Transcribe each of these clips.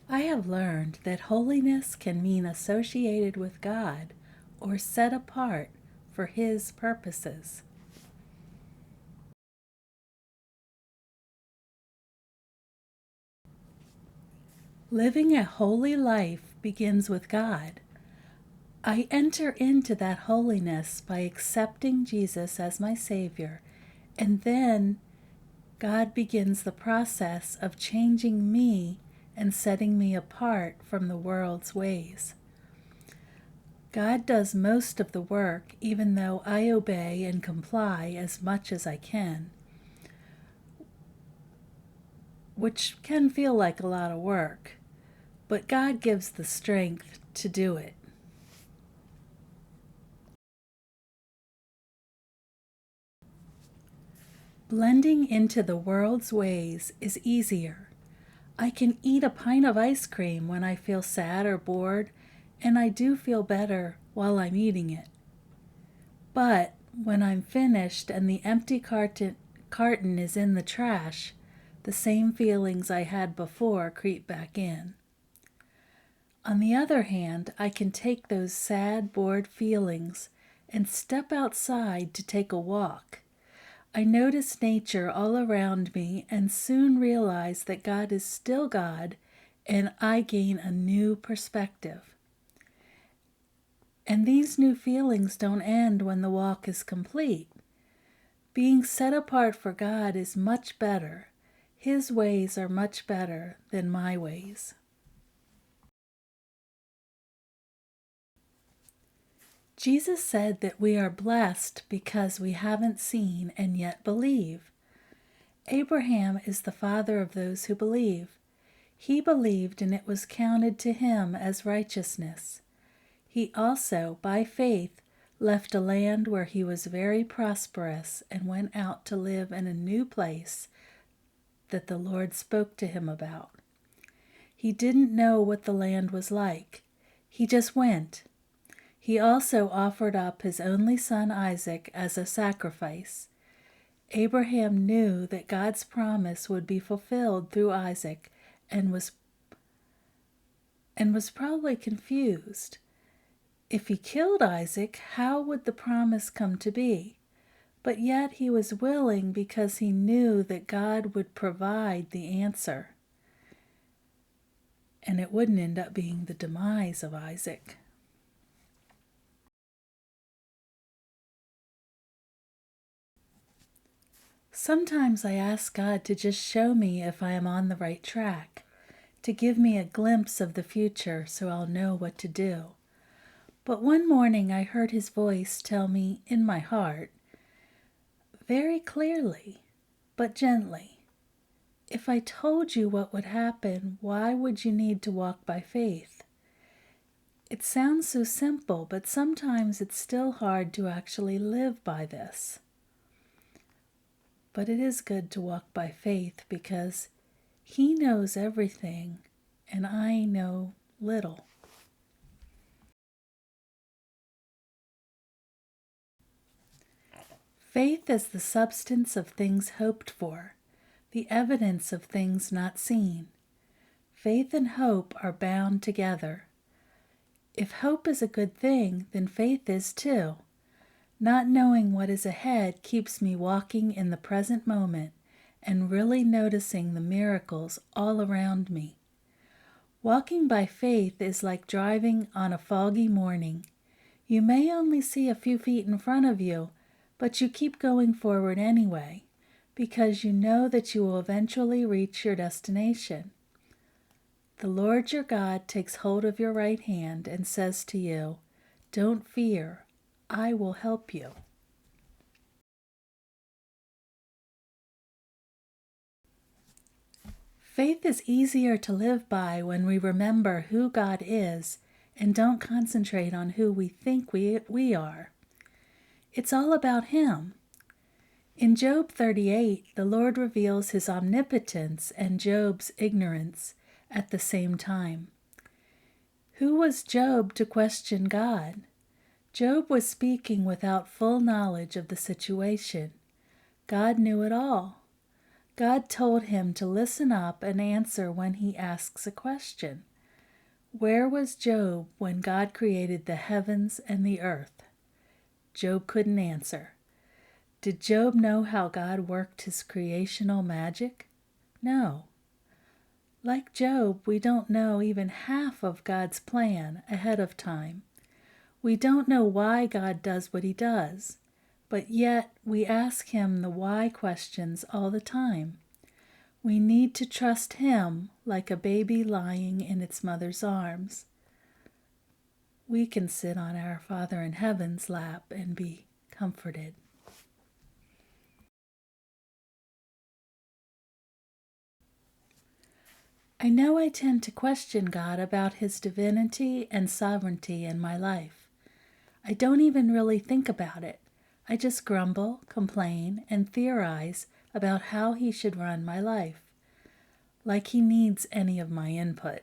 I have learned that holiness can mean associated with God or set apart for His purposes. Living a holy life begins with God. I enter into that holiness by accepting Jesus as my Savior, and then God begins the process of changing me and setting me apart from the world's ways. God does most of the work, even though I obey and comply as much as I can, which can feel like a lot of work, but God gives the strength to do it. Blending into the world's ways is easier. I can eat a pint of ice cream when I feel sad or bored, and I do feel better while I'm eating it. But when I'm finished and the empty carton is in the trash, the same feelings I had before creep back in. On the other hand, I can take those sad, bored feelings and step outside to take a walk. I notice nature all around me and soon realize that God is still God, and I gain a new perspective. And these new feelings don't end when the walk is complete. Being set apart for God is much better. His ways are much better than my ways. Jesus said that we are blessed because we haven't seen and yet believe. Abraham is the father of those who believe. He believed, and it was counted to him as righteousness. He also, by faith, left a land where he was very prosperous and went out to live in a new place that the Lord spoke to him about. He didn't know what the land was like. He just went. He also offered up his only son Isaac as a sacrifice. Abraham knew that God's promise would be fulfilled through Isaac and was probably confused. If he killed Isaac, how would the promise come to be? But yet he was willing because he knew that God would provide the answer. And it wouldn't end up being the demise of Isaac. Sometimes I ask God to just show me if I am on the right track, to give me a glimpse of the future so I'll know what to do. But one morning I heard His voice tell me in my heart, very clearly, but gently, if I told you what would happen, why would you need to walk by faith? It sounds so simple, but sometimes it's still hard to actually live by this. But it is good to walk by faith because He knows everything and I know little. Faith is the substance of things hoped for, the evidence of things not seen. Faith and hope are bound together. If hope is a good thing, then faith is too. Not knowing what is ahead keeps me walking in the present moment and really noticing the miracles all around me. Walking by faith is like driving on a foggy morning. You may only see a few feet in front of you, but you keep going forward anyway, because you know that you will eventually reach your destination. The Lord your God takes hold of your right hand and says to you, "Don't fear, I will help you." Faith is easier to live by when we remember who God is and don't concentrate on who we think we are. It's all about Him. In Job 38, the Lord reveals His omnipotence and Job's ignorance at the same time. Who was Job to question God? Job was speaking without full knowledge of the situation. God knew it all. God told him to listen up and answer when he asks a question. Where was Job when God created the heavens and the earth? Job couldn't answer. Did Job know how God worked his creational magic? No. Like Job, we don't know even half of God's plan ahead of time. We don't know why God does what he does, but yet we ask him the why questions all the time. We need to trust him like a baby lying in its mother's arms. We can sit on our Father in Heaven's lap and be comforted. I know I tend to question God about his divinity and sovereignty in my life. I don't even really think about it. I just grumble, complain, and theorize about how he should run my life, like he needs any of my input.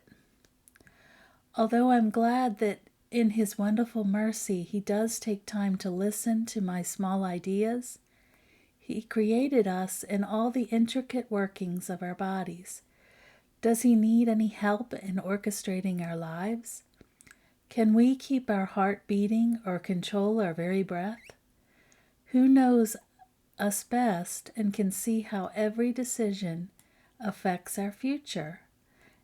Although I'm glad that in his wonderful mercy he does take time to listen to my small ideas, he created us in all the intricate workings of our bodies. Does he need any help in orchestrating our lives? Can we keep our heart beating or control our very breath? Who knows us best and can see how every decision affects our future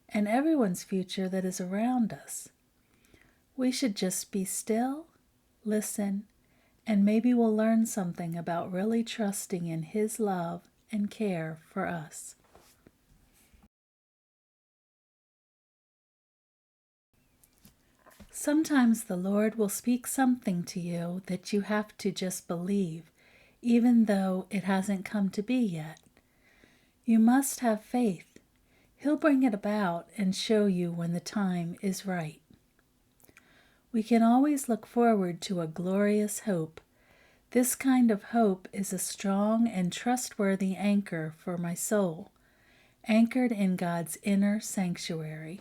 and everyone's future that is around us? We should just be still, listen, and maybe we'll learn something about really trusting in his love and care for us. Sometimes the Lord will speak something to you that you have to just believe, even though it hasn't come to be yet. You must have faith. He'll bring it about and show you when the time is right. We can always look forward to a glorious hope. This kind of hope is a strong and trustworthy anchor for my soul, anchored in God's inner sanctuary.